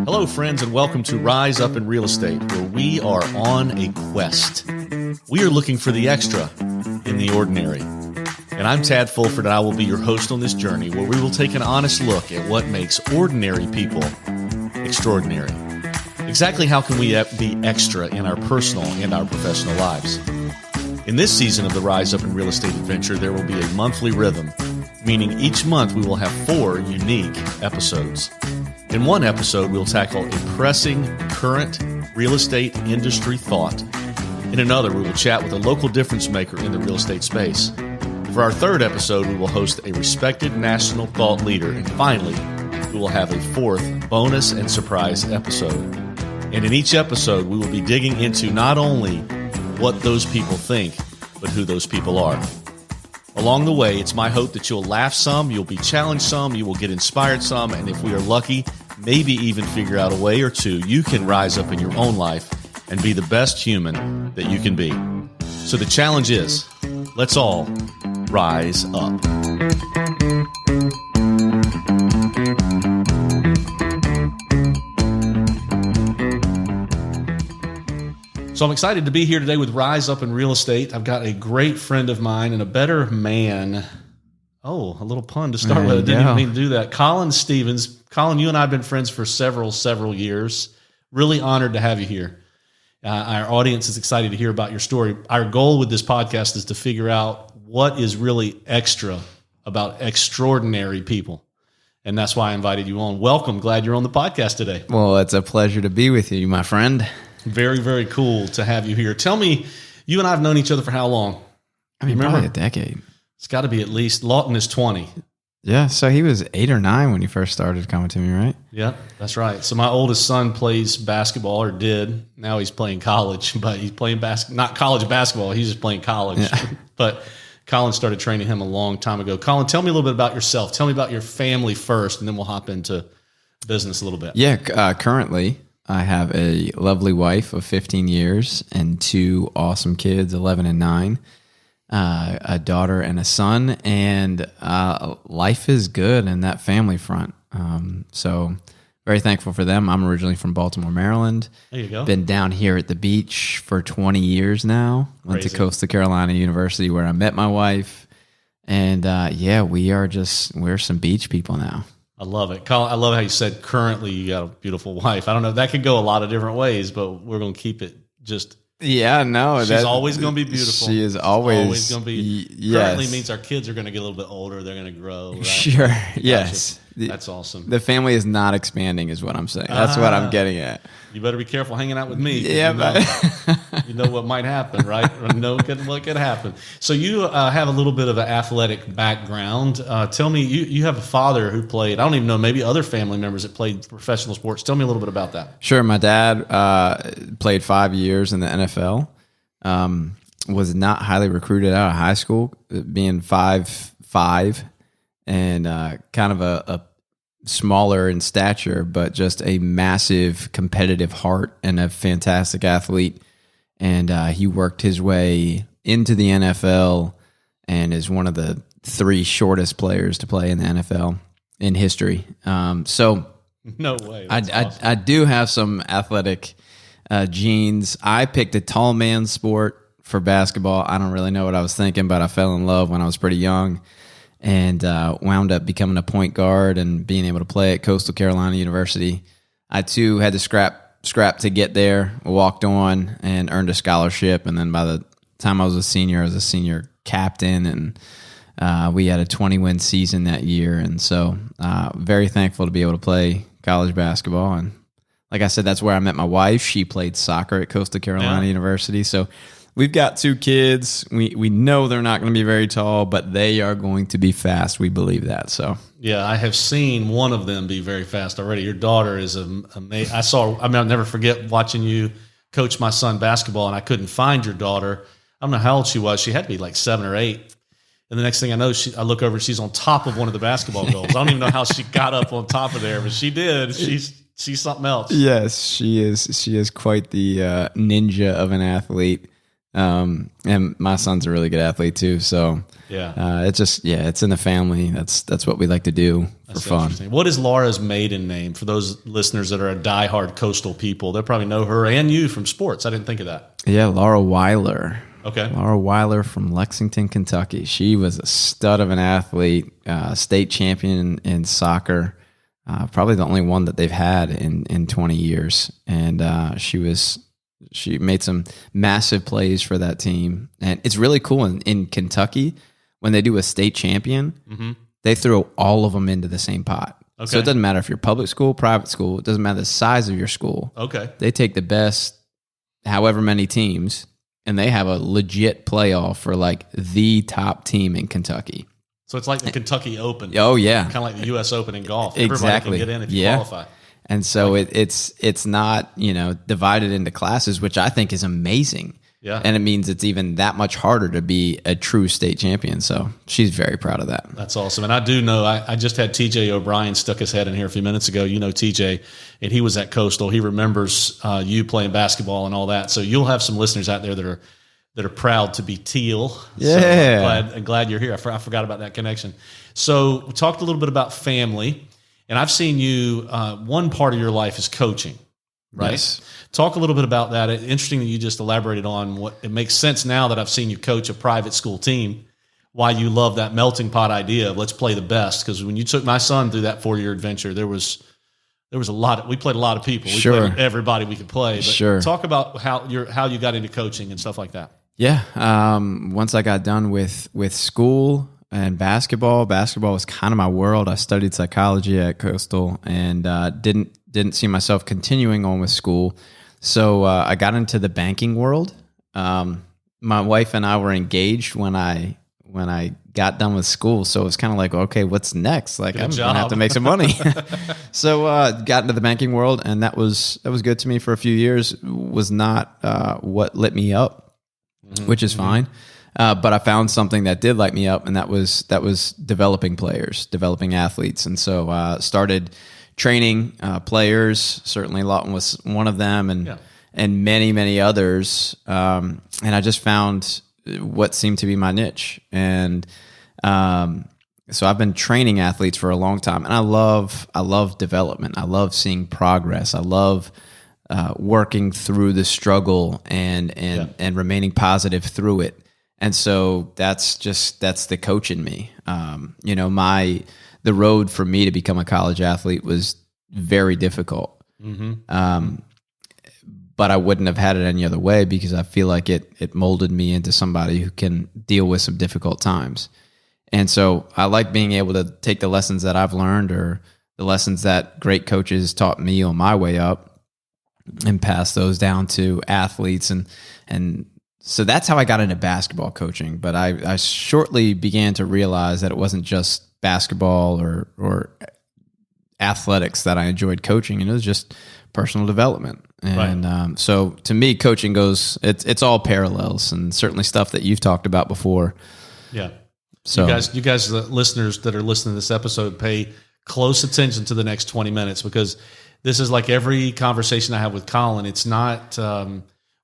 Hello, friends, and welcome to Rise Up in Real Estate, where we are on a quest. We are looking for the extra in the ordinary. And I'm Tad Fulford, and I will be your host on this journey where we will take an honest look at what makes ordinary people extraordinary. Exactly how can we be extra in our personal and our professional lives? In this season of the Rise Up in Real Estate adventure, there will be a monthly rhythm, meaning each month we will have 4 unique episodes. In one episode, we'll tackle a pressing current real estate industry thought. In another, we will chat with a local difference maker in the real estate space. For our 3rd episode, we will host a respected national thought leader. And finally, we will have a 4th bonus and surprise episode. And in each episode, we will be digging into not only what those people think, but who those people are. Along the way, it's my hope that you'll laugh some, you'll be challenged some, you will get inspired some, and if we are lucky, maybe even figure out a way or two you can rise up in your own life and be the best human that you can be. So the challenge is, let's all rise up. So I'm excited to be here today with Rise Up in Real Estate. I've got a great friend of mine and a better man. Oh, a little pun to start with. I didn't even mean to do that. Colin Stevens. Colin, you and I have been friends for several years. Really honored to have you here. Our audience is excited to hear about your story. Our goal with this podcast is to figure out what is really extra about extraordinary people. And that's why I invited you on. Welcome. Glad you're on the podcast today. Well, it's a pleasure to be with you, my friend. Very, very cool to have you here. Tell me, you and I have known each other for how long? I mean, probably a decade. It's got to be at least. Lawton is 20. Yeah, so he was 8 or 9 when you first started coming to me, right? Yeah, that's right. So my oldest son plays basketball, or did. Now he's playing college, but he's playing not college basketball. He's just playing college. Yeah. But Colin started training him a long time ago. Colin, tell me a little bit about yourself. Tell me about your family first, and then we'll hop into business a little bit. Yeah, currently I have a lovely wife of 15 years and 2 awesome kids, 11 and 9, a daughter and a son, and life is good in that family front. So very thankful for them. I'm originally from Baltimore, Maryland. There you go. Been down here at the beach for 20 years now. Went to Coastal Carolina University where I met my wife. And we're some beach people now. I love it. Colin, I love how you said currently you got a beautiful wife. I don't know. That could go a lot of different ways, but we're going to keep it just. Yeah, no. She's always going to be beautiful. She is always going to be. Yes. Currently means our kids are going to get a little bit older. They're going to grow. Right? Sure. Yes. That's awesome. The family is not expanding is what I'm saying. That's what I'm getting at. You better be careful hanging out with me. Yeah, you know what might happen, right? Or know what could happen. So you have a little bit of an athletic background. Tell me, you have a father who played, I don't even know, maybe other family members that played professional sports. Tell me a little bit about that. Sure. My dad played 5 years in the NFL. Was not highly recruited out of high school, being 5'5", and kind of a smaller in stature, but just a massive competitive heart and a fantastic athlete. And he worked his way into the NFL and is one of the 3 shortest players to play in the NFL in history. So no way. Awesome. I do have some athletic genes. I picked a tall man sport for basketball. I don't really know what I was thinking, but I fell in love when I was pretty young. And wound up becoming a point guard and being able to play at Coastal Carolina University. I, too, had to scrap to get there, walked on, and earned a scholarship. And then by the time I was a senior captain, and we had a 20-win season that year. And so very thankful to be able to play college basketball. And like I said, that's where I met my wife. She played soccer at Coastal Carolina University. So we've got 2 kids. We know they're not going to be very tall, but they are going to be fast. We believe that. So yeah, I have seen one of them be very fast already. Your daughter is amazing. I'll never forget watching you coach my son basketball, and I couldn't find your daughter. I don't know how old she was. She had to be like 7 or 8. And the next thing I know, I look over, she's on top of one of the basketball goals. I don't even know how she got up on top of there, but she did. She's something else. Yes, she is. She is quite the ninja of an athlete. And my son's a really good athlete too. So it's just, it's in the family. That's what we like to do for fun. What is Laura's maiden name for those listeners that are a diehard Coastal people? They'll probably know her and you from sports. I didn't think of that. Yeah. Laura Weiler. Okay. Laura Weiler from Lexington, Kentucky. She was a stud of an athlete, state champion in soccer. Probably the only one that they've had in 20 years. And she made some massive plays for that team. And it's really cool in Kentucky when they do a state champion, they throw all of them into the same pot. Okay. So it doesn't matter if you're public school, private school, it doesn't matter the size of your school. Okay. They take the best however many teams and they have a legit playoff for like the top team in Kentucky. So it's like the Kentucky Open. Oh, yeah. Kind of like the U.S. Open in golf. Exactly. Everybody can get in if you qualify. And so it's not, divided into classes, which I think is amazing. Yeah. And it means it's even that much harder to be a true state champion. So she's very proud of that. That's awesome. And I do know, I just had TJ O'Brien stuck his head in here a few minutes ago. You know TJ, and he was at Coastal. He remembers you playing basketball and all that. So you'll have some listeners out there that are proud to be Teal. Yeah. So I'm glad you're here. I forgot about that connection. So we talked a little bit about family, and I've seen you, one part of your life is coaching, right? Yes. Talk a little bit about that. Interesting that you just elaborated on what it makes sense now that I've seen you coach a private school team, why you love that melting pot idea of let's play the best. Because when you took my son through that 4-year adventure, there was a lot. We played a lot of people. We played everybody we could play. But talk about how you got into coaching and stuff like that. Yeah. Once I got done with school and basketball was kind of my world. I studied psychology at Coastal and didn't see myself continuing on with school. So I got into the banking world. My wife and I were engaged when I got done with school. So it was kind of like, okay, what's next? Like I'm going to have to make some money. So got into the banking world, and that was good to me for a few years. Was not what lit me up, which is fine. But I found something that did light me up, and that was developing players, developing athletes. And so started training players. Certainly Lawton was one of them, and many, many others. And I just found what seemed to be my niche. And so I've been training athletes for a long time, and I love development. I love seeing progress. I love working through the struggle and remaining positive through it. And so that's the coach in me. The road for me to become a college athlete was very difficult. But I wouldn't have had it any other way, because I feel like it molded me into somebody who can deal with some difficult times. And so I like being able to take the lessons that I've learned, or the lessons that great coaches taught me on my way up, and pass those down to athletes. And so that's how I got into basketball coaching. But I shortly began to realize that it wasn't just basketball or athletics that I enjoyed coaching, and it was just personal development. And so to me, coaching it's all parallels, and certainly stuff that you've talked about before. Yeah. So you guys, the listeners that are listening to this episode, pay close attention to the next 20 minutes, because this is like every conversation I have with Colin. It's not,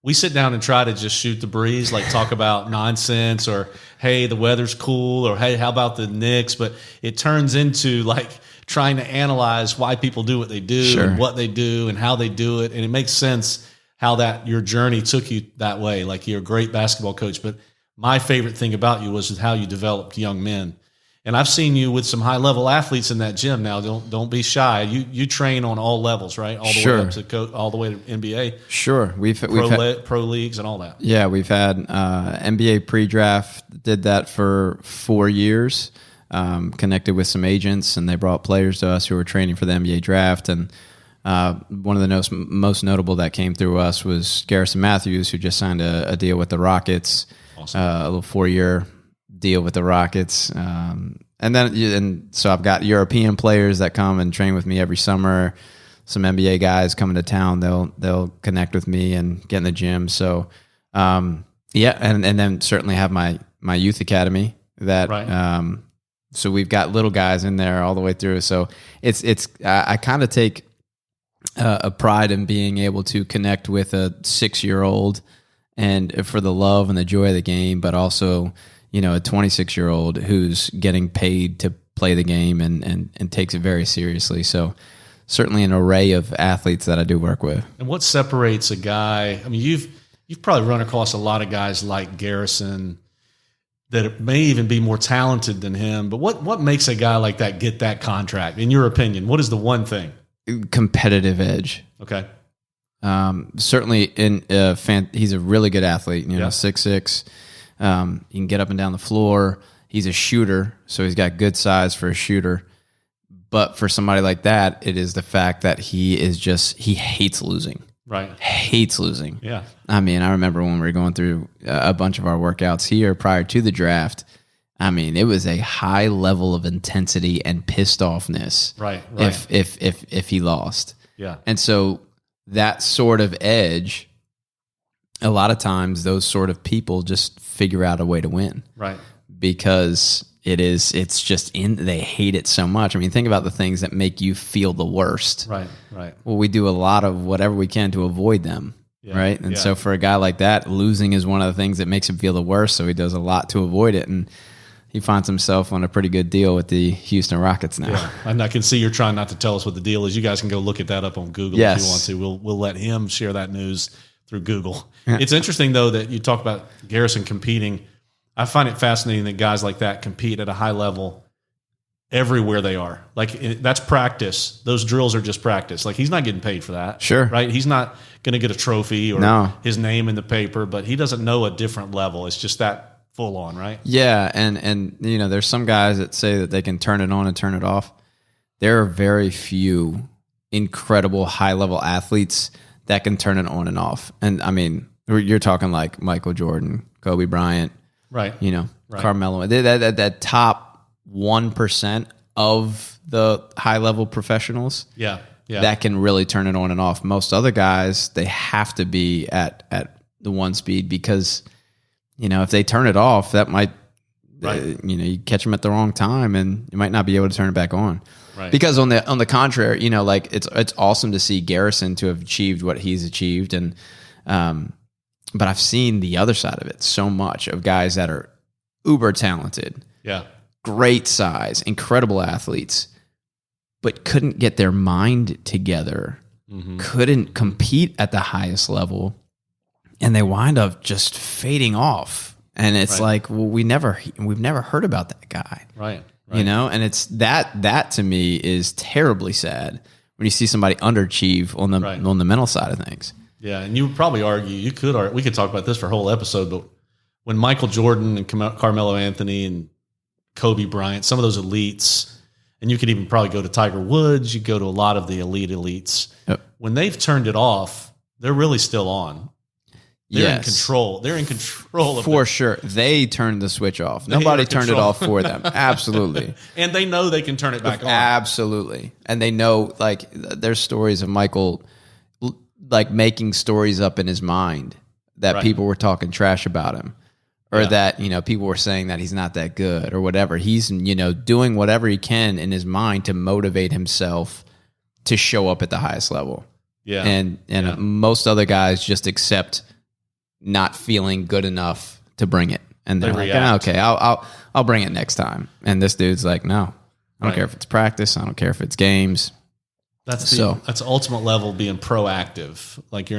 we sit down and try to just shoot the breeze, like talk about nonsense, or, hey, the weather's cool, or, hey, how about the Knicks? But it turns into like trying to analyze why people do what they do, and what they do and how they do it. And it makes sense how your journey took you that way. Like, you're a great basketball coach, but my favorite thing about you was how you developed young men. And I've seen you with some high level athletes in that gym. Now, don't be shy. You train on all levels, right? All the way up to all the way to NBA. Sure, we've had pro leagues and all that. Yeah, we've had NBA pre-draft. Did that for 4 years. Connected with some agents, and they brought players to us who were training for the NBA draft. And one of the most notable that came through us was Garrison Matthews, who just signed a deal with the Rockets. Awesome. A little 4-year deal with the Rockets. And so I've got European players that come and train with me every summer. Some NBA guys coming to town, they'll connect with me and get in the gym. So, and then certainly have my youth academy that, so we've got little guys in there all the way through. So I kind of take a pride in being able to connect with a 6-year-old and for the love and the joy of the game, but also, a 26-year-old who's getting paid to play the game and takes it very seriously. So certainly an array of athletes that I do work with. And what separates a guy? I mean, you've probably run across a lot of guys like Garrison that may even be more talented than him. But what makes a guy like that get that contract? In your opinion, what is the one thing? Competitive edge. Okay. Certainly he's a really good athlete, 6'6". He can get up and down the floor. He's a shooter, so he's got good size for a shooter. But for somebody like that, it is the fact that he hates losing. Right. Hates losing. Yeah. I mean, I remember when we were going through a bunch of our workouts here prior to the draft, I mean, it was a high level of intensity and pissed offness. Right. If he lost. Yeah. And so that sort of edge, a lot of times those sort of people just figure out a way to win. Right. Because they hate it so much. I mean, think about the things that make you feel the worst. Right. Well, we do a lot of whatever we can to avoid them. Yeah, right. And so for a guy like that, losing is one of the things that makes him feel the worst. So he does a lot to avoid it. And he finds himself on a pretty good deal with the Houston Rockets now. Yeah. And I can see you're trying not to tell us what the deal is. You guys can go look at that up on Google if you want to. We'll let him share that news through Google. Yeah. It's interesting, though, that you talk about Garrison competing. I find it fascinating that guys like that compete at a high level everywhere they are. Like, that's practice. Those drills are just practice. Like, he's not getting paid for that. Sure. Right? He's not going to get a trophy or his name in the paper, but he doesn't know a different level. It's just that full on, right? Yeah, and there's some guys that say that they can turn it on and turn it off. There are very few incredible high-level athletes that can turn it on and off. And, I mean, you're talking like Michael Jordan, Kobe Bryant, right? Carmelo. That top 1% of the high-level professionals that can really turn it on and off. Most other guys, they have to be at the one speed because, if they turn it off, that might, you catch them at the wrong time and you might not be able to turn it back on. Right. Because on the contrary, it's awesome to see Garrison to have achieved what he's achieved, and but I've seen the other side of it so much of guys that are uber talented, great size, incredible athletes, but couldn't get their mind together, couldn't compete at the highest level, and they wind up just fading off. And it's like, well, we've never heard about that guy, right? And it's that to me is terribly sad when you see somebody underachieve on the mental side of things. Yeah, and you would probably argue, we could talk about this for a whole episode, but when Michael Jordan and Carmelo Anthony and Kobe Bryant, some of those elites, and you could even probably go to Tiger Woods, you go to a lot of the elite elites. Yep. When they've turned it off, they're really still on. They're in control. They're in control of for sure. They turned the switch off. Nobody turned it off for them. Absolutely. And they know they can turn it back on. Absolutely. And they know, like, there's stories of Michael, like, making stories up in his mind that people were talking trash about him, or that, people were saying that he's not that good or whatever. He's, doing whatever he can in his mind to motivate himself to show up at the highest level. Yeah. And most other guys just accept not feeling good enough to bring it, and they're like, okay, I'll bring it next time. And this dude's like, no, I don't care if it's practice, I don't care if it's games. That's the ultimate level, being proactive. Like,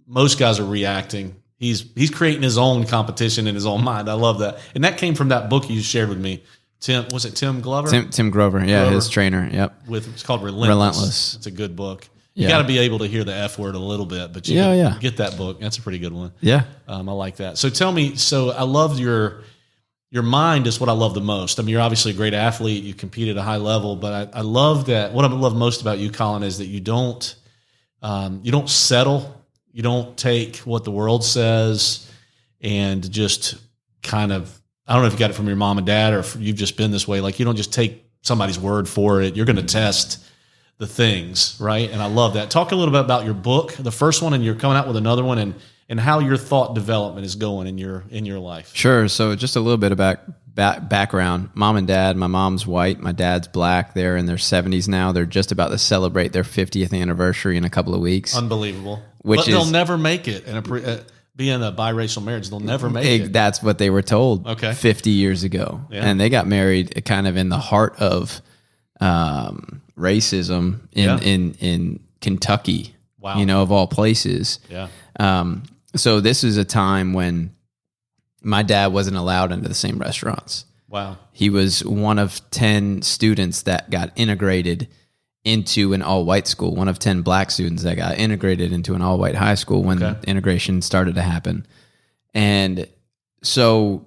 most guys are reacting. He's creating his own competition in his own mind. I love that, and that came from that book you shared with me. Was it Tim Glover? Tim Grover, his trainer. Yep, it's called Relentless. It's a good book. You got to be able to hear the F word a little bit, but you get that book. That's a pretty good one. Yeah. I like that. So tell me, I love your mind is what I love the most. I mean, you're obviously a great athlete. You compete at a high level, but I love that. What I love most about you, Colin, is that you don't settle. You don't take what the world says and just kind of, I don't know if you got it from your mom and dad or if you've just been this way. Like, you don't just take somebody's word for it. You're going to test the things, right? And I love that. Talk a little bit about your book, the first one, and you're coming out with another one, and how your thought development is going in your life. Sure. So just a little bit about background. Mom and dad. My mom's white. My dad's black. They're in their 70s now. They're just about to celebrate their 50th anniversary in a couple of weeks. Unbelievable. But they'll never make it. being a biracial marriage, they'll never make it. That's what they were told 50 years ago. Yeah. And they got married kind of in the heart of racism in Kentucky, of all places. Yeah. So this is a time when my dad wasn't allowed into the same restaurants. Wow. He was one of 10 students that got integrated into an all-white school, one of 10 black students that got integrated into an all-white high school when integration started to happen. And so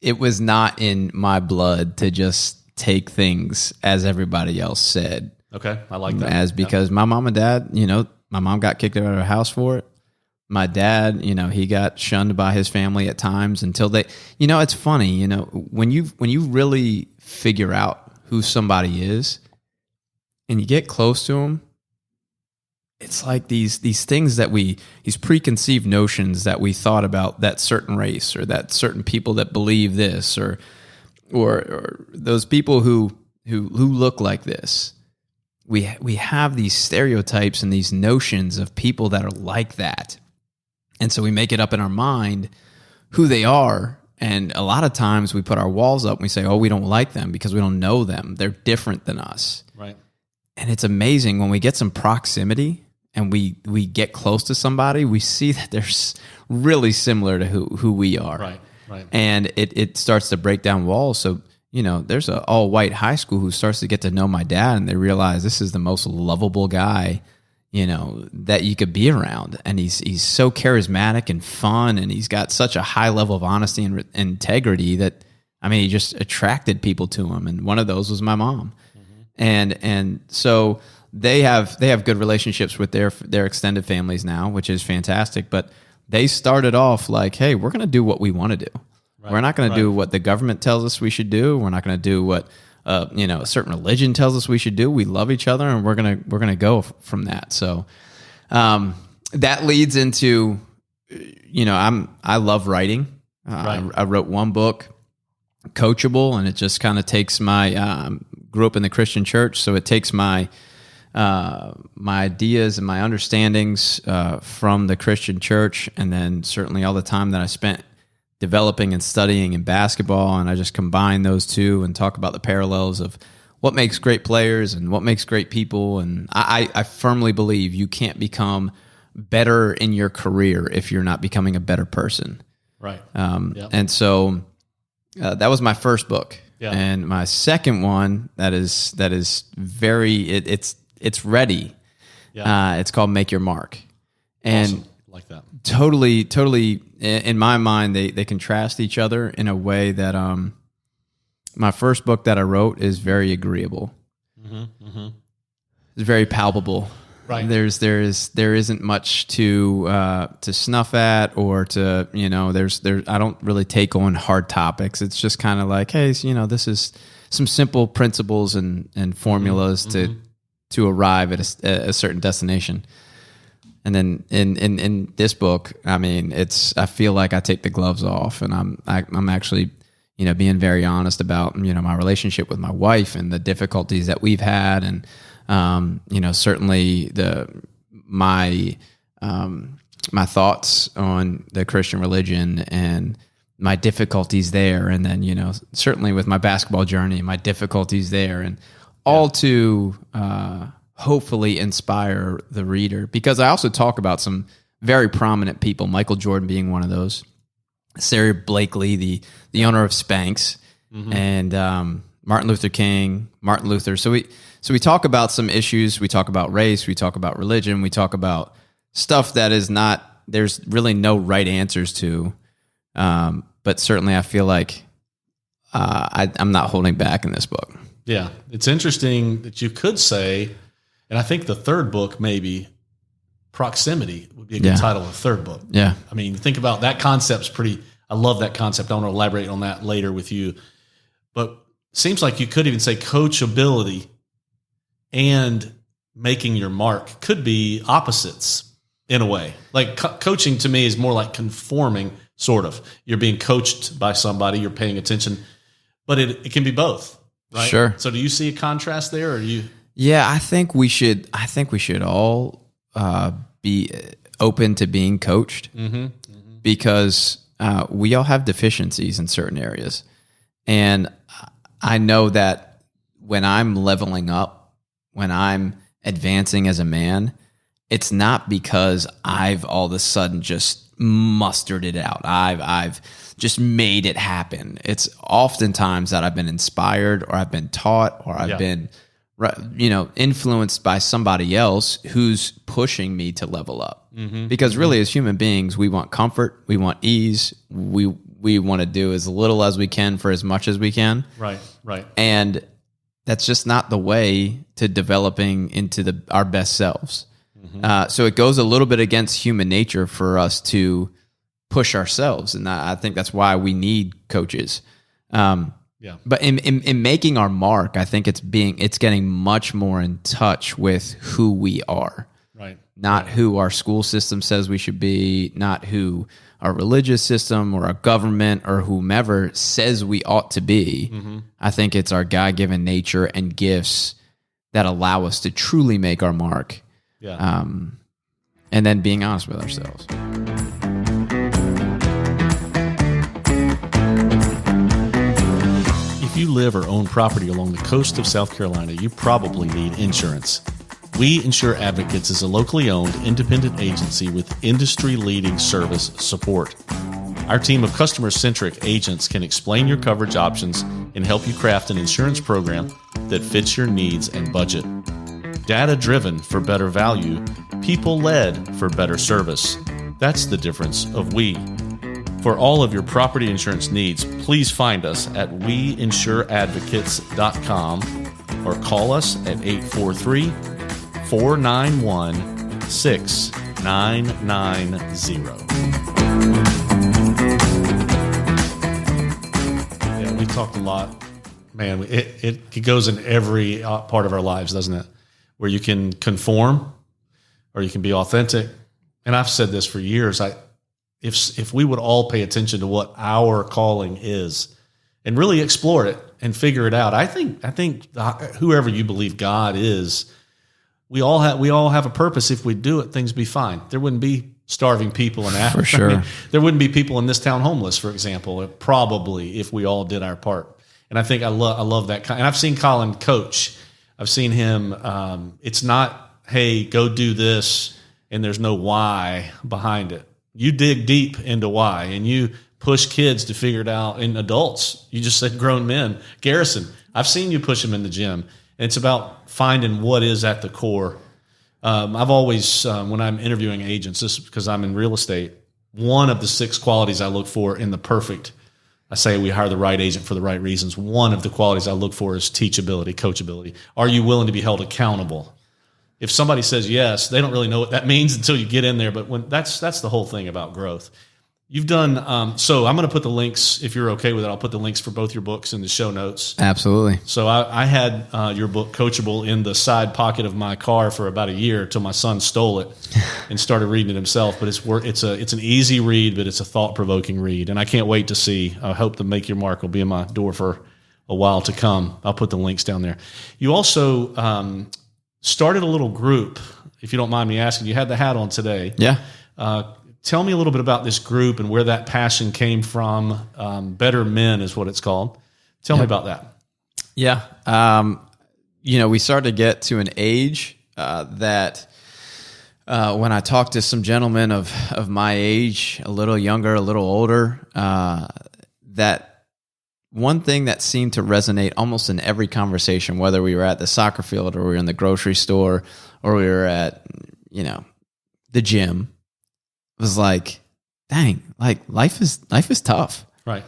it was not in my blood to just take things as everybody else said. Okay, I like that. Because my mom and dad, my mom got kicked out of her house for it. My dad, he got shunned by his family at times until they, it's funny, when you really figure out who somebody is and you get close to them, it's like these things that these preconceived notions that we thought about that certain race or that certain people that believe this or those people who look like this. We have these stereotypes and these notions of people that are like that. And so we make it up in our mind who they are. And a lot of times we put our walls up and we say, oh, we don't like them because we don't know them. They're different than us. Right. And it's amazing when we get some proximity and we get close to somebody, we see that they're really similar to who we are. Right, right. And it starts to break down walls. So, there's an all-white high school who starts to get to know my dad and they realize this is the most lovable guy that you could be around. And he's so charismatic and fun, and he's got such a high level of honesty and integrity that, he just attracted people to him. And one of those was my mom. Mm-hmm. And so they have good relationships with their extended families now, which is fantastic. But they started off like, hey, we're going to do what we want to do. Right. We're not going to do what the government tells us we should do. We're not going to do what a certain religion tells us we should do. We love each other, and we're gonna go from that. So that leads into, I love writing. I wrote one book, Coachable, and it just kind of takes my grew up in the Christian church, so it takes my ideas and my understandings from the Christian church, and then certainly all the time that I spent developing and studying in basketball, and I just combine those two and talk about the parallels of what makes great players and what makes great people. And I firmly believe you can't become better in your career if you're not becoming a better person. Right. And so that was my first book. Yeah. And my second one that is very it's ready. Yeah. It's called Make Your Mark. And awesome. Like that. Totally. In my mind, they contrast each other in a way that my first book that I wrote is very agreeable. Mm-hmm, mm-hmm. It's very palpable. Right. There isn't much to snuff at or to I don't really take on hard topics. It's just kind of like, hey, this is some simple principles and formulas mm-hmm. to arrive at a certain destination. And then in this book, I feel like I take the gloves off, and I'm actually, being very honest about, my relationship with my wife and the difficulties that we've had, and certainly my thoughts on the Christian religion and my difficulties there, and then certainly with my basketball journey, my difficulties there, and all to hopefully inspire the reader, because I also talk about some very prominent people, Michael Jordan being one of those, Sarah Blakely, the owner of Spanx, mm-hmm. and Martin Luther King, Martin Luther. So we talk about some issues. We talk about race. We talk about religion. We talk about stuff that is not, there's really no right answers to. But certainly I feel like I'm not holding back in this book. Yeah. It's interesting that you could say, and I think the third book, maybe Proximity, would be a good title of the third book. Yeah. Think about that concept's I love that concept. I want to elaborate on that later with you. But it seems like you could even say coachability and making your mark could be opposites in a way. Like coaching to me is more like conforming, sort of. You're being coached by somebody, you're paying attention, but it can be both, right? Sure. So do you see a contrast there, or do you? Yeah, I think we should all be open to being coached because we all have deficiencies in certain areas. And I know that when I'm leveling up, when I'm advancing as a man, it's not because I've all of a sudden just mustered it out. I've just made it happen. It's oftentimes that I've been inspired or I've been taught or I've been, influenced by somebody else who's pushing me to level up. Because really, as human beings, we want comfort, we want ease, we want to do as little as we can for as much as we can. Right. And that's just not the way to developing into our best selves. So it goes a little bit against human nature for us to push ourselves. And I think that's why we need coaches. But in making our mark, I think it's getting much more in touch with who we are. Right. Not who our school system says we should be, not who our religious system or our government or whomever says we ought to be. I think it's our God-given nature and gifts that allow us to truly make our mark. And then being honest with ourselves. If you live or own property along the coast of South Carolina, you probably need insurance. We Insure Advocates is a locally owned independent agency with industry-leading service support. Our team of customer-centric agents can explain your coverage options and help you craft an insurance program that fits your needs and budget. Data-driven for better value, people-led for better service. That's the difference of we. For all of your property insurance needs, please find us at weinsureadvocates.com or call us at 843-491-6990. Yeah, we talked a lot. Man, it goes in every part of our lives, doesn't it? Where you can conform or you can be authentic. And I've said this for years. If we would all pay attention to what our calling is and really explore it and figure it out, I think whoever you believe God is, we all have a purpose. If we do it, things be fine. There wouldn't be starving people in Africa. For sure. There wouldn't be people in this town homeless, for example, probably if we all did our part. And I think I love that. And I've seen Colin coach. I've seen him. It's not, hey, go do this, and there's no why behind it. You dig deep into why, and you push kids to figure it out. And adults, you just said grown men. Garrison, I've seen you push them in the gym. And it's about finding what is at the core. I've always, when I'm interviewing agents, this is because I'm in real estate, one of the 6 qualities I look for in the perfect, I say we hire the right agent for the right reasons. One of the qualities I look for is teachability, coachability. Are you willing to be held accountable? If somebody says yes, they don't really know what that means until you get in there. But that's the whole thing about growth. You've done so. I'm going to put the links, if you're okay with it. I'll put the links for both your books in the show notes. Absolutely. So I had your book, Coachable, in the side pocket of my car for about a year until my son stole it and started reading it himself. But it's an easy read, but it's a thought provoking read, and I can't wait to see. I hope the Make Your Mark will be in my door for a while to come. I'll put the links down there. You also started a little group, if you don't mind me asking. You had the hat on today. Yeah. Tell me a little bit about this group and where that passion came from. Better Men is what it's called. Tell me about that. Yeah. We started to get to an age that when I talked to some gentlemen of my age, a little younger, a little older, that one thing that seemed to resonate almost in every conversation, whether we were at the soccer field or we were in the grocery store or we were at, the gym, was like, dang, like life is tough. Right.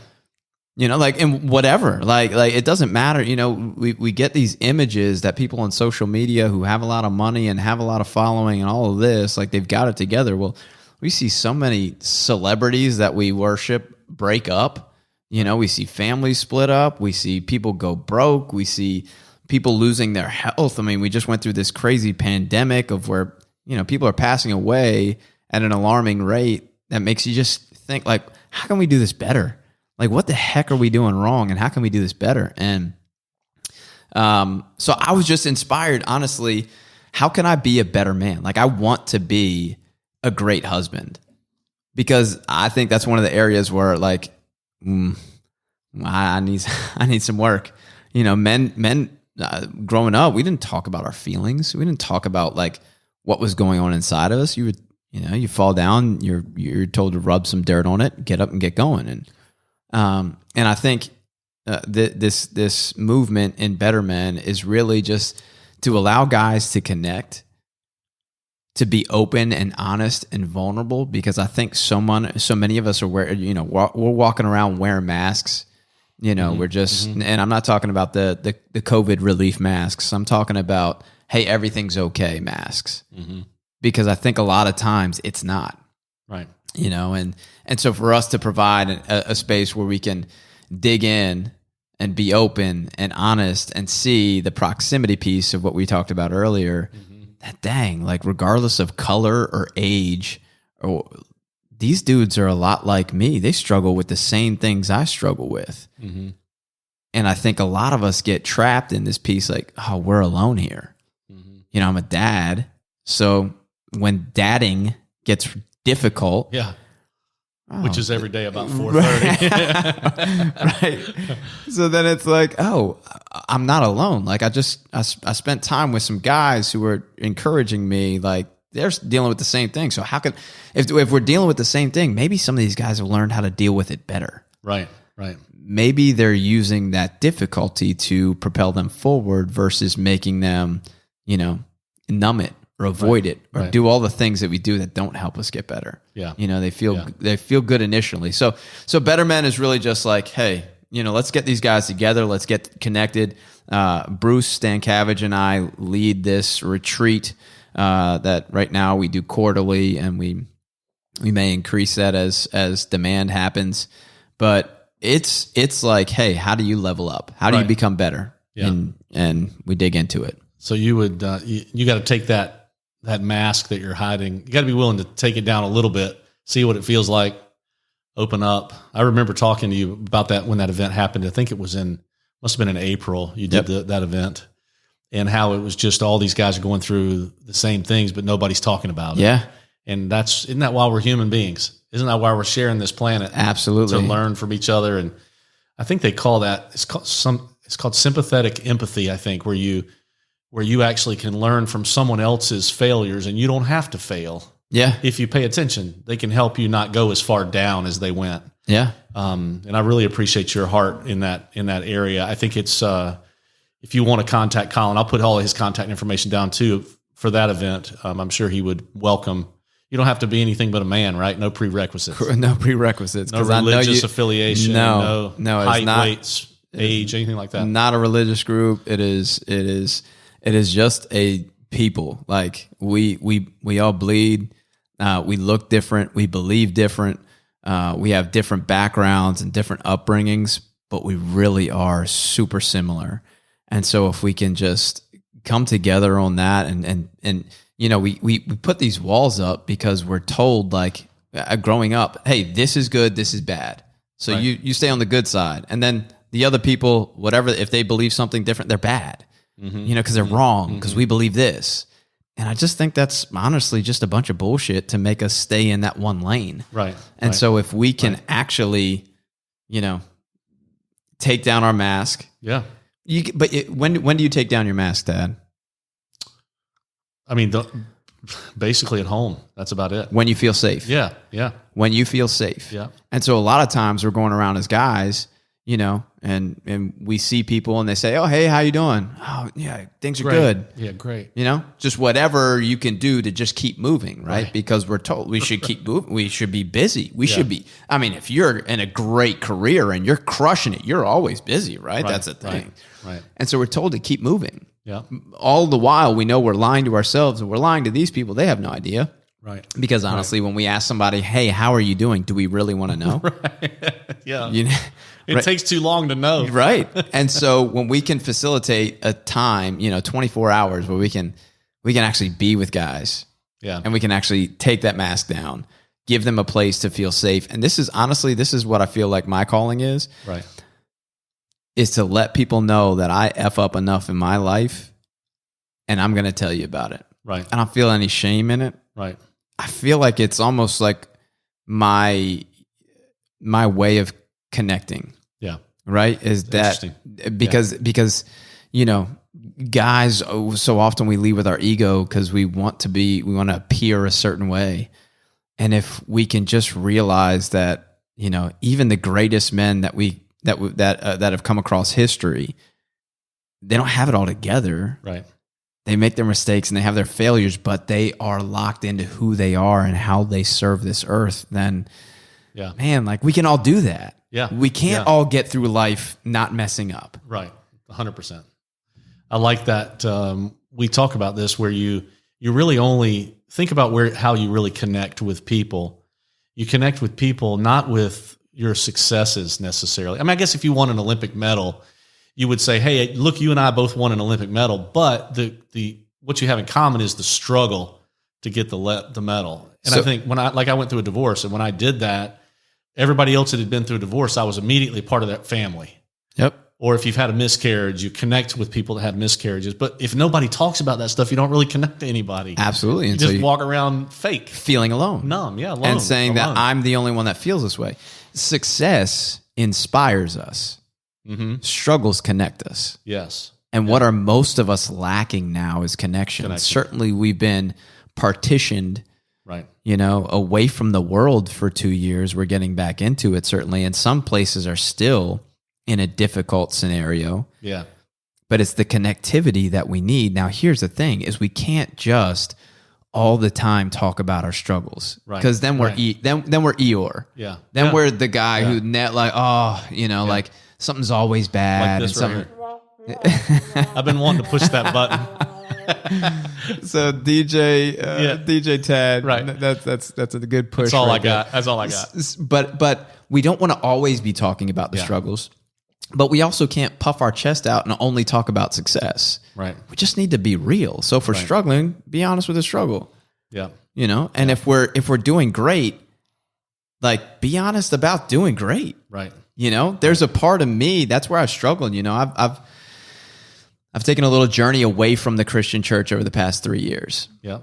And whatever, like it doesn't matter. We get these images that people on social media who have a lot of money and have a lot of following and all of this, like they've got it together. Well, we see so many celebrities that we worship break up. We see families split up. We see people go broke. We see people losing their health. I mean, we just went through this crazy pandemic of where, people are passing away at an alarming rate that makes you just think, like, how can we do this better? Like, what the heck are we doing wrong, and how can we do this better? And so I was just inspired, honestly. How can I be a better man? Like, I want to be a great husband, because I think that's one of the areas where like I need some work. You know, men growing up, we didn't talk about our feelings. We didn't talk about like what was going on inside of us. You fall down, you're told to rub some dirt on it, get up and get going. And I think this movement in Better Men is really just to allow guys to connect, to be open and honest and vulnerable, because I think so many of us are we're walking around wearing masks. You know, we're just, and I'm not talking about the COVID relief masks. I'm talking about, hey, everything's okay masks, because I think a lot of times it's not. Right. You know, and so for us to provide a space where we can dig in and be open and honest and see the proximity piece of what we talked about earlier, that dang, like regardless of color or age, or these dudes are a lot like me. They struggle with the same things I struggle with. And I think a lot of us get trapped in this piece like, oh, we're alone here. You know, I'm a dad. So when dadding gets difficult. Yeah. Which is every day about 4:30. Right. So then it's like, oh, I'm not alone. Like I spent time with some guys who were encouraging me, like they're dealing with the same thing. So how could, if we're dealing with the same thing, maybe some of these guys have learned how to deal with it better. Right. Maybe they're using that difficulty to propel them forward versus making them, you know, numb it or avoid it or do all the things that we do that don't help us get better. Yeah. You know, they feel good initially. So Better Men is really just like, hey, you know, let's get these guys together. Let's get connected. Bruce Stankavage and I lead this retreat that right now we do quarterly, and we may increase that as demand happens. But it's like, hey, how do you level up? How do you become better? Yeah. And we dig into it. So you would you got to take that mask that you're hiding. You got to be willing to take it down a little bit, see what it feels like, open up. I remember talking to you about that when that event happened. I think it was must have been in April. You did that event, and how it was just all these guys are going through the same things, but nobody's talking about it. Yeah. And isn't that why we're human beings? Isn't that why we're sharing this planet? Absolutely. To learn from each other. And I think they call that, it's called sympathetic empathy, I think, where you actually can learn from someone else's failures, and you don't have to fail. Yeah. If you pay attention, they can help you not go as far down as they went. Yeah. And I really appreciate your heart in that area. I think it's, if you want to contact Colin, I'll put all of his contact information down too for that event. I'm sure he would welcome. You don't have to be anything but a man, right? No prerequisites. No prerequits. No religious affiliation. No, height, it's not, weights, age, anything like that. Not a religious group. It is just a people. Like we all bleed. We look different. We believe different. We have different backgrounds and different upbringings, but we really are super similar. And so if we can just come together on that and you know, we put these walls up because we're told, like, growing up, hey, this is good, this is bad. So you stay on the good side. And then the other people, whatever, if they believe something different, they're bad. You know, because they're wrong, because we believe this. And I just think that's honestly just a bunch of bullshit to make us stay in that one lane. Right. And so if we can actually, you know, take down our mask. Yeah. When do you take down your mask, Dad? I mean, basically at home. That's about it. When you feel safe. Yeah. When you feel safe. Yeah. And so a lot of times we're going around as guys, you know, and we see people and they say, oh, hey, how you doing? Oh, yeah, things are good. Yeah, great. You know, just whatever you can do to just keep moving, right? Because we're told we should keep moving. We should be busy. We should be. I mean, if you're in a great career and you're crushing it, you're always busy, right? That's a thing. Right. And so we're told to keep moving. Yeah. All the while, we know we're lying to ourselves and we're lying to these people. They have no idea. Right. Because honestly, when we ask somebody, hey, how are you doing? Do we really want to know? Yeah. You know, it takes too long to know. Right. And so when we can facilitate a time, you know, 24 hours where we can actually be with guys. Yeah. And we can actually take that mask down, give them a place to feel safe. And this is what I feel like my calling is. Right. Is to let people know that I F up enough in my life and I'm going to tell you about it. Right. I don't feel any shame in it. Right. I feel like it's almost like my way of connecting. Yeah. Right. Is that because, you know, guys, so often we lead with our ego because we want to appear a certain way. And if we can just realize that, you know, even the greatest men that have come across history, they don't have it all together. Right. They make their mistakes and they have their failures, but they are locked into who they are and how they serve this earth. Then, man, like we can all do that. Yeah. We can't all get through life not messing up. Right. 100%. I like that. We talk about this where you really only think about how you really connect with people. You connect with people, not with your successes necessarily. I mean, I guess if you won an Olympic medal, you would say, hey, look, you and I both won an Olympic medal, but what you have in common is the struggle to get the medal. And I think I went through a divorce, and when I did that, everybody else that had been through a divorce, I was immediately part of that family. Yep. Or if you've had a miscarriage, you connect with people that have miscarriages. But if nobody talks about that stuff, you don't really connect to anybody. Absolutely. You just walk around fake. Feeling alone. Numb, alone. And saying that I'm the only one that feels this way. Success inspires us. Mm-hmm. Struggles connect us. Yes. And what are most of us lacking now is connection. Certainly we've been partitioned, right? You know, away from the world for 2 years. We're getting back into it, certainly. And some places are still in a difficult scenario. Yeah. But it's the connectivity that we need. Now, here's the thing, is we can't just all the time talk about our struggles. Right. Because then we're then we're Eeyore. Yeah. Then we're the guy who like something's always bad. Like this right here. I've been wanting to push that button. So DJ Tad, right? That's a good push. That's all I got. That's all I got. But we don't want to always be talking about the struggles. But we also can't puff our chest out and only talk about success. Right. We just need to be real. So if we're struggling, be honest with the struggle. Yeah. You know, and if we're doing great, like be honest about doing great. Right. You know, there's a part of me, that's where I've struggled. You know, I've taken a little journey away from the Christian church over the past 3 years. Yeah.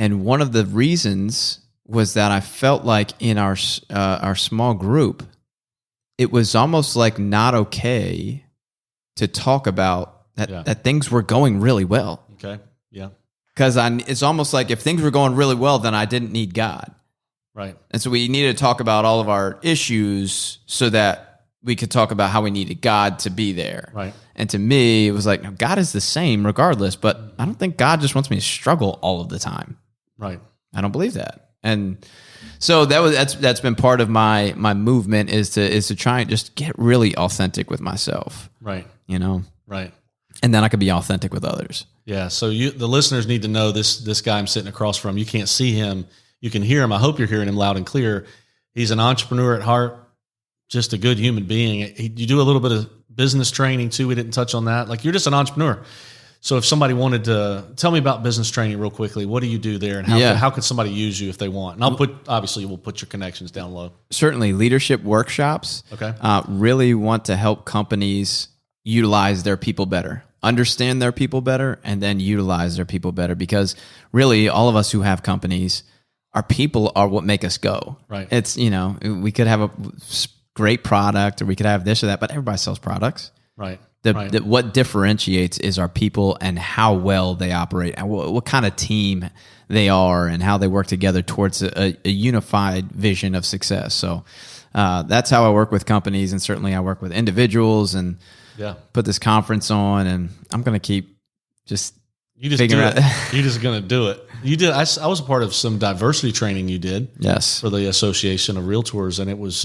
And one of the reasons was that I felt like in our small group, it was almost like not okay to talk about that things were going really well. Okay. Yeah. Because it's almost like if things were going really well, then I didn't need God. Right. And so we needed to talk about all of our issues so that we could talk about how we needed God to be there. Right. And to me, it was like, God is the same regardless, but I don't think God just wants me to struggle all of the time. Right. I don't believe that. And so that's been part of my movement is to try and just get really authentic with myself. Right. You know? Right. And then I could be authentic with others. Yeah. So the listeners need to know this guy I'm sitting across from. You can't see him. You can hear him. I hope you're hearing him loud and clear. He's an entrepreneur at heart, just a good human being. You do a little bit of business training too. We didn't touch on that. Like you're just an entrepreneur. So if somebody wanted to tell me about business training real quickly, what do you do there, and how could somebody use you if they want? And we'll put your connections down low. Certainly, leadership workshops. Okay, really want to help companies utilize their people better, understand their people better, and then utilize their people better. Because really, all of us who have companies, our people are what make us go. Right. It's we could have a great product, or we could have this or that, but everybody sells products. Right. What differentiates is our people and how well they operate and what kind of team they are and how they work together towards a unified vision of success. So that's how I work with companies, and certainly I work with individuals and put this conference on, and I'm going to keep figuring out. You're just going to do it. You did. I was a part of some diversity training you did. Yes. For the Association of Realtors, and it was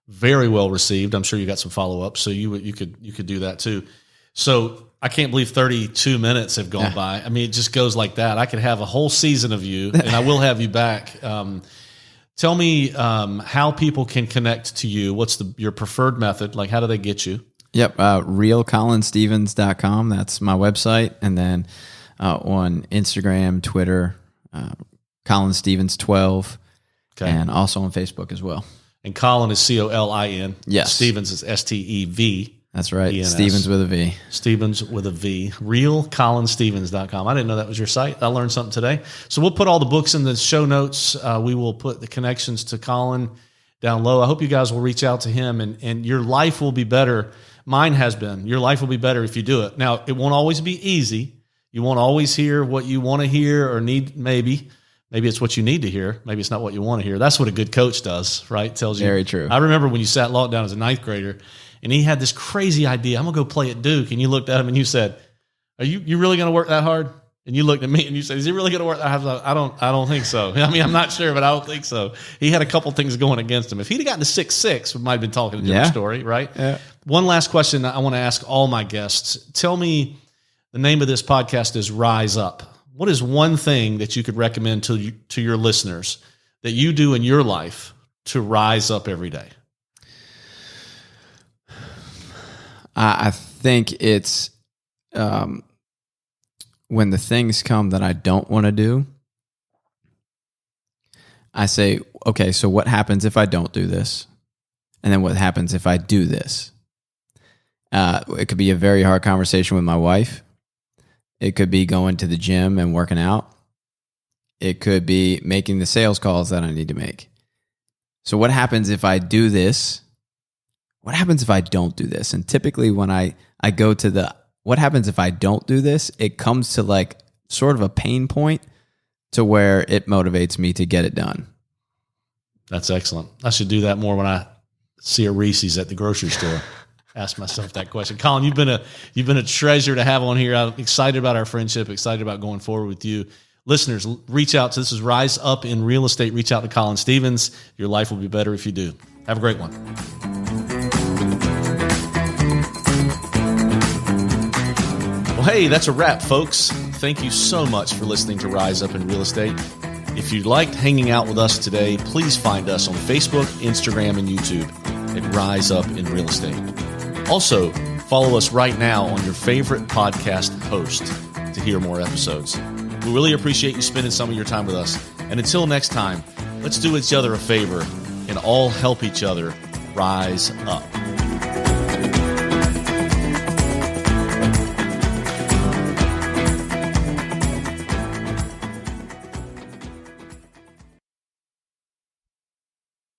very well received. I'm sure you got some follow up, so you could do that too. So I can't believe 32 minutes have gone by. I mean, it just goes like that. I could have a whole season of you, and I will have you back. Tell me how people can connect to you. What's your preferred method? Like, how do they get you? Yep, realcolinstevens.com. That's my website, and then on Instagram, Twitter, Colin Stevens 12, and also on Facebook as well. And Colin is Colin. Yes. Stevens is Stevens. That's right. ENS. Stevens with a V. Stevens with a V. RealColinStevens.com. I didn't know that was your site. I learned something today. So we'll put all the books in the show notes. We will put the connections to Colin down low. I hope you guys will reach out to him, and your life will be better. Mine has been. Your life will be better if you do it. Now, it won't always be easy. You won't always hear what you want to hear or need, maybe. Maybe it's what you need to hear. Maybe it's not what you want to hear. That's what a good coach does, right? Tells you. Very true. I remember when you sat Lawton down as a ninth grader, and he had this crazy idea. I'm going to go play at Duke. And you looked at him and you said, are you really going to work that hard? And you looked at me and you said, is he really going to work that hard? I don't think so. I mean, I'm not sure, but I don't think so. He had a couple things going against him. If he'd have gotten to 6'6", we might have been talking a different story, right? Yeah. One last question I want to ask all my guests. Tell me, the name of this podcast is Rise Up. What is one thing that you could recommend to your listeners that you do in your life to rise up every day? I think it's when the things come that I don't want to do, I say, okay, so what happens if I don't do this? And then what happens if I do this? It could be a very hard conversation with my wife. It could be going to the gym and working out. It could be making the sales calls that I need to make. So what happens if I do this? What happens if I don't do this? And typically when I go to the, what happens if I don't do this? It comes to like sort of a pain point to where it motivates me to get it done. That's excellent. I should do that more when I see a Reese's at the grocery store. Ask myself that question. Colin, you've been a treasure to have on here. I'm excited about our friendship, excited about going forward with you. Listeners, reach out to, this is Rise Up in Real Estate. Reach out to Colin Stevens. Your life will be better if you do. Have a great one. Well, hey, that's a wrap, folks. Thank you so much for listening to Rise Up in Real Estate. If you liked hanging out with us today, please find us on Facebook, Instagram, and YouTube at Rise Up in Real Estate. Also, follow us right now on your favorite podcast host to hear more episodes. We really appreciate you spending some of your time with us. And until next time, let's do each other a favor and all help each other rise up.